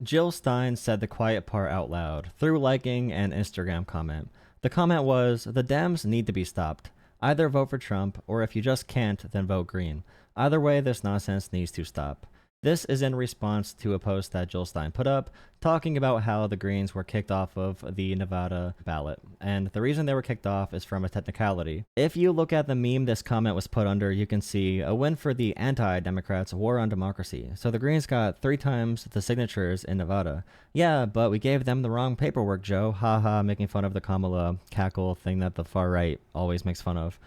Jill Stein said the quiet part out loud through liking an Instagram comment. The comment was, "The Dems need to be stopped. Either vote for Trump, or if you just can't, then vote Green. Either way, this nonsense needs to stop." This is in response to a post that Jill Stein put up talking about how the Greens were kicked off of the Nevada ballot. And the reason they were kicked off is from a technicality. If you look at the meme this comment was put under, you can see a win for the anti-Democrats' war on democracy. So the Greens got 3 times the signatures in Nevada. Yeah, but we gave them the wrong paperwork, Joe. Haha, making fun of the Kamala cackle thing that the far right always makes fun of.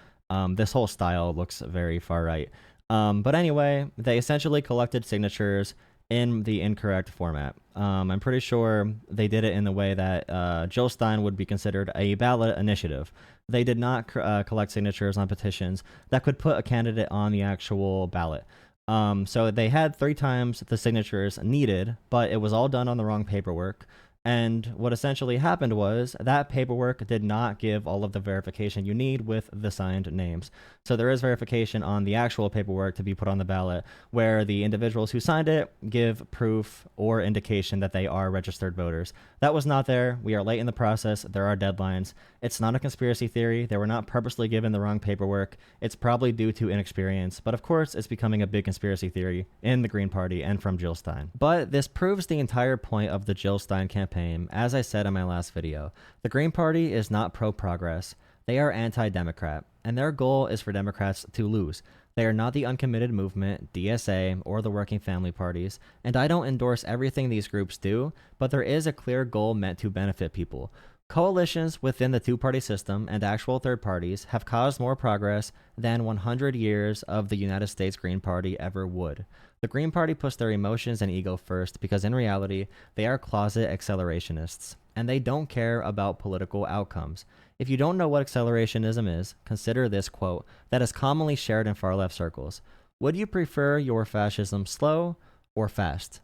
This whole style looks very far right. But anyway, they essentially collected signatures in the incorrect format. I'm pretty sure they did it in the way that Jill Stein would be considered a ballot initiative. They did not collect signatures on petitions that could put a candidate on the actual ballot. So they had 3 times the signatures needed, but it was all done on the wrong paperwork. And what essentially happened was that paperwork did not give all of the verification you need with the signed names. So there is verification on the actual paperwork to be put on the ballot where the individuals who signed it give proof or indication that they are registered voters. That was not there. We are late in the process. There are deadlines. It's not a conspiracy theory. They were not purposely given the wrong paperwork. It's probably due to inexperience. But of course, it's becoming a big conspiracy theory in the Green Party and from Jill Stein. But this proves the entire point of the Jill Stein campaign. As I said in my last video, the Green Party is not pro-progress. They are anti-Democrat, and their goal is for Democrats to lose. They are not the Uncommitted Movement, DSA, or the Working Family Parties, and I don't endorse everything these groups do, but there is a clear goal meant to benefit people. Coalitions within the two-party system and actual third parties have caused more progress than 100 years of the United States Green Party ever would. The Green Party puts their emotions and ego first because in reality, they are closet accelerationists, and they don't care about political outcomes. If you don't know what accelerationism is, consider this quote that is commonly shared in far-left circles. Would you prefer your fascism slow or fast?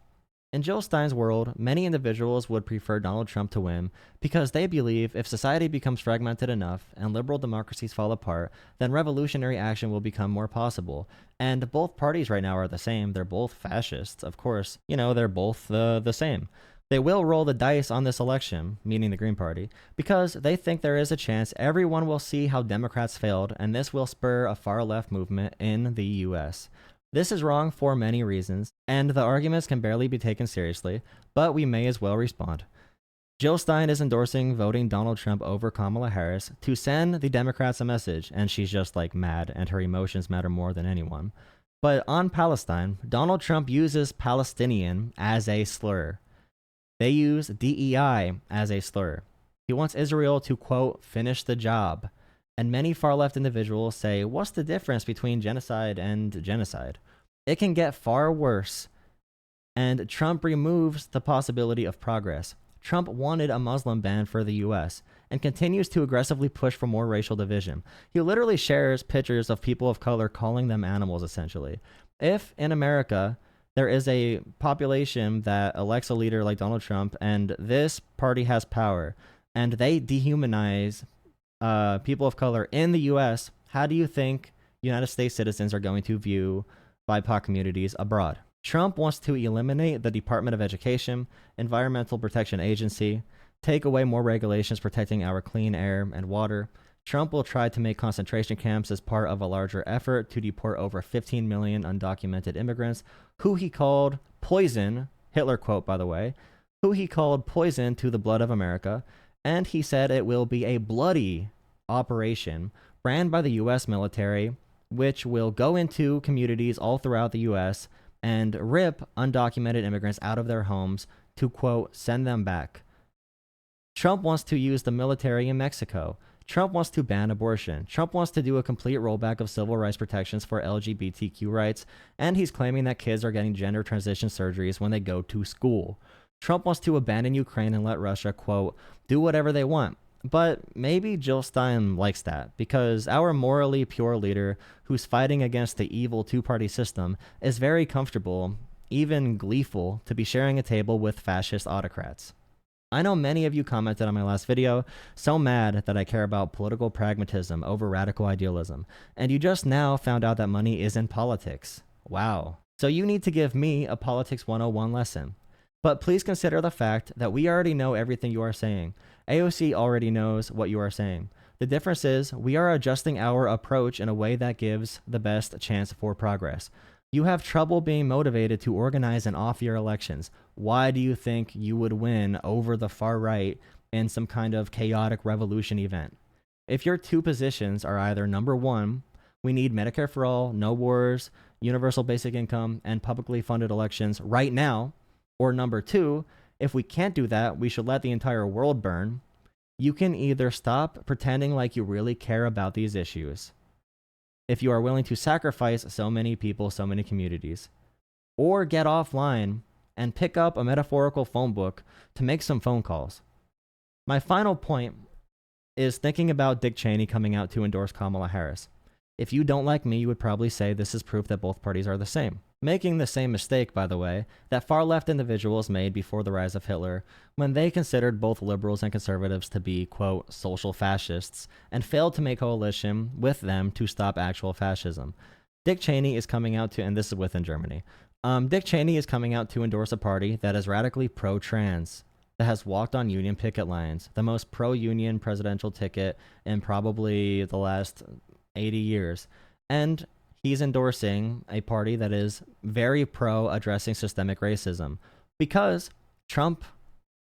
In Jill Stein's world, many individuals would prefer Donald Trump to win because they believe if society becomes fragmented enough and liberal democracies fall apart, then revolutionary action will become more possible. And both parties right now are the same. They're both fascists, of course. They're both the same. They will roll the dice on this election, meaning the Green Party, because they think there is a chance everyone will see how Democrats failed, and this will spur a far-left movement in the US. This is wrong for many reasons, and the arguments can barely be taken seriously, but we may as well respond. Jill Stein is endorsing voting Donald Trump over Kamala Harris to send the Democrats a message, and she's just like mad, and her emotions matter more than anyone. But on Palestine, Donald Trump uses Palestinian as a slur. They use DEI as a slur. He wants Israel to, quote, finish the job. And many far-left individuals say, what's the difference between genocide and genocide? It can get far worse. And Trump removes the possibility of progress. Trump wanted a Muslim ban for the US and continues to aggressively push for more racial division. He literally shares pictures of people of color calling them animals, essentially. If, in America, there is a population that elects a leader like Donald Trump, and this party has power, and they dehumanize people of color in the U.S., how do you think United States citizens are going to view BIPOC communities abroad? Trump wants to eliminate the Department of Education, Environmental Protection Agency, take away more regulations protecting our clean air and water. Trump will try to make concentration camps as part of a larger effort to deport over 15 million undocumented immigrants, who he called poison, Hitler quote by the way, who he called poison to the blood of America, and he said it will be a bloody operation ran by the U.S. military, which will go into communities all throughout the U.S. and rip undocumented immigrants out of their homes to, quote, send them back. Trump wants to use the military in Mexico. Trump wants to ban abortion. Trump wants to do a complete rollback of civil rights protections for LGBTQ rights, and he's claiming that kids are getting gender transition surgeries when they go to school. Trump wants to abandon Ukraine and let Russia, quote, do whatever they want. But maybe Jill Stein likes that, because our morally pure leader, who's fighting against the evil two-party system, is very comfortable, even gleeful, to be sharing a table with fascist autocrats. I know many of you commented on my last video, so mad that I care about political pragmatism over radical idealism, and you just now found out that money is in politics. Wow. So you need to give me a Politics 101 lesson. But please consider the fact that we already know everything you are saying. AOC already knows what you are saying. The difference is we are adjusting our approach in a way that gives the best chance for progress. You have trouble being motivated to organize an off-year elections. Why do you think you would win over the far right in some kind of chaotic revolution event? If your two positions are either number one, we need Medicare for all, no wars, universal basic income, and publicly funded elections right now, or number two, if we can't do that, we should let the entire world burn, you can either stop pretending like you really care about these issues, if you are willing to sacrifice so many people, so many communities, or get offline and pick up a metaphorical phone book to make some phone calls. My final point is thinking about Dick Cheney coming out to endorse Kamala Harris. If you don't like me, you would probably say this is proof that both parties are the same. Making the same mistake, by the way, that far-left individuals made before the rise of Hitler when they considered both liberals and conservatives to be, quote, social fascists, and failed to make coalition with them to stop actual fascism. Dick Cheney is coming out to, and this is within Germany, Dick Cheney is coming out to endorse a party that is radically pro-trans, that has walked on union picket lines, the most pro-union presidential ticket in probably the last 80 years, and he's endorsing a party that is very pro addressing systemic racism because Trump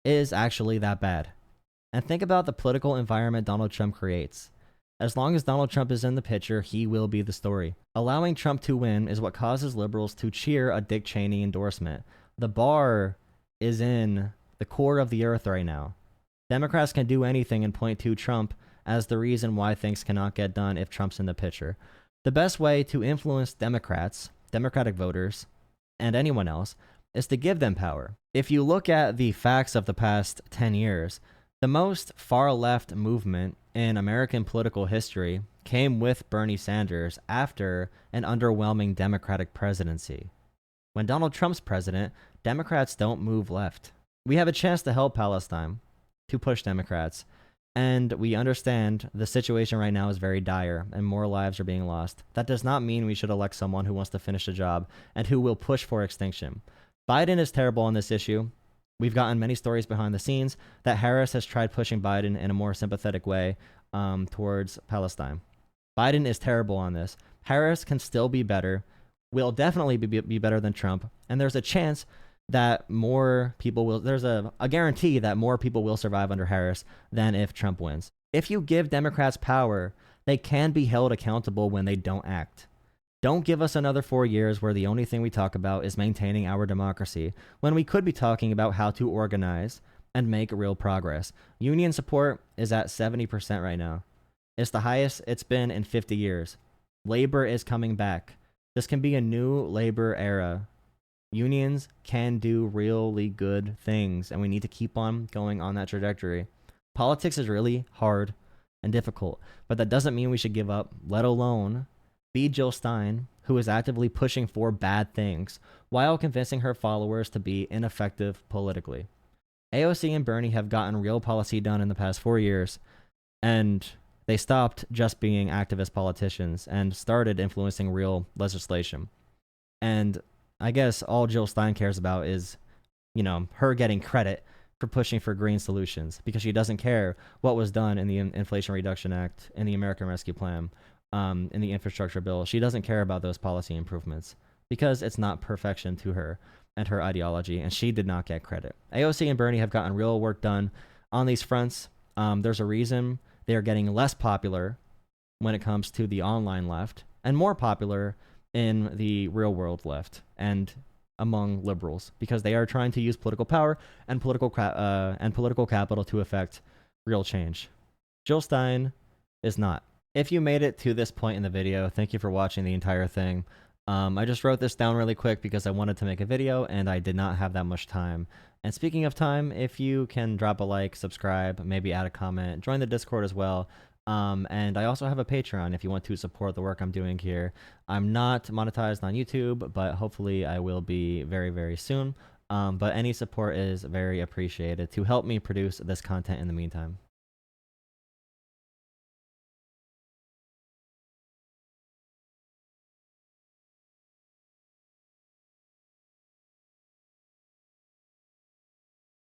is actually that bad. And think about the political environment Donald Trump creates. As long as Donald Trump is in the picture, he will be the story. Allowing Trump to win is what causes liberals to cheer a Dick Cheney endorsement. The bar is in the core of the earth right now. Democrats can do anything and point to Trump as the reason why things cannot get done if Trump's in the picture. The best way to influence Democrats, Democratic voters, and anyone else is to give them power. If you look at the facts of the past 10 years, the most far-left movement in American political history came with Bernie Sanders after an underwhelming Democratic presidency. When Donald Trump's president, Democrats don't move left. We have a chance to help Palestine, to push Democrats, and we understand the situation right now is very dire and more lives are being lost. That does not mean we should elect someone who wants to finish the job and who will push for extinction. Biden is terrible on this issue. We've gotten many stories behind the scenes that Harris has tried pushing Biden in a more sympathetic way towards Palestine. Biden is terrible on this. Harris can still be better, will definitely be better than Trump, and there's a chance that more people will, there's a guarantee that more people will survive under Harris than if Trump wins. If you give Democrats power, they can be held accountable when they don't act. Don't give us another 4 years where the only thing we talk about is maintaining our democracy, when we could be talking about how to organize and make real progress. Union support is at 70% right now. It's the highest it's been in 50 years. Labor is coming back. This can be a new labor era. Unions can do really good things, and we need to keep on going on that trajectory. Politics is really hard and difficult, but that doesn't mean we should give up, let alone be Jill Stein, who is actively pushing for bad things while convincing her followers to be ineffective politically. AOC and Bernie have gotten real policy done in the past 4 years, and they stopped just being activist politicians and started influencing real legislation. And I guess all Jill Stein cares about is, her getting credit for pushing for green solutions, because she doesn't care what was done in the Inflation Reduction Act, in the American Rescue Plan, in the infrastructure bill. She doesn't care about those policy improvements because it's not perfection to her and her ideology, and she did not get credit. AOC and Bernie have gotten real work done on these fronts. There's a reason they are getting less popular when it comes to the online left and more popular in the real world left and among liberals, because they are trying to use political power and political capital to affect real change. Jill Stein is not. If you made it to this point in the video, thank you for watching the entire thing. I just wrote this down really quick because I wanted to make a video and I did not have that much time. And speaking of time, if you can drop a like, subscribe, maybe add a comment, join the Discord as well. And I also have a Patreon if you want to support the work I'm doing here. I'm not monetized on YouTube, but hopefully I will be very, very soon. But any support is very appreciated to help me produce this content in the meantime.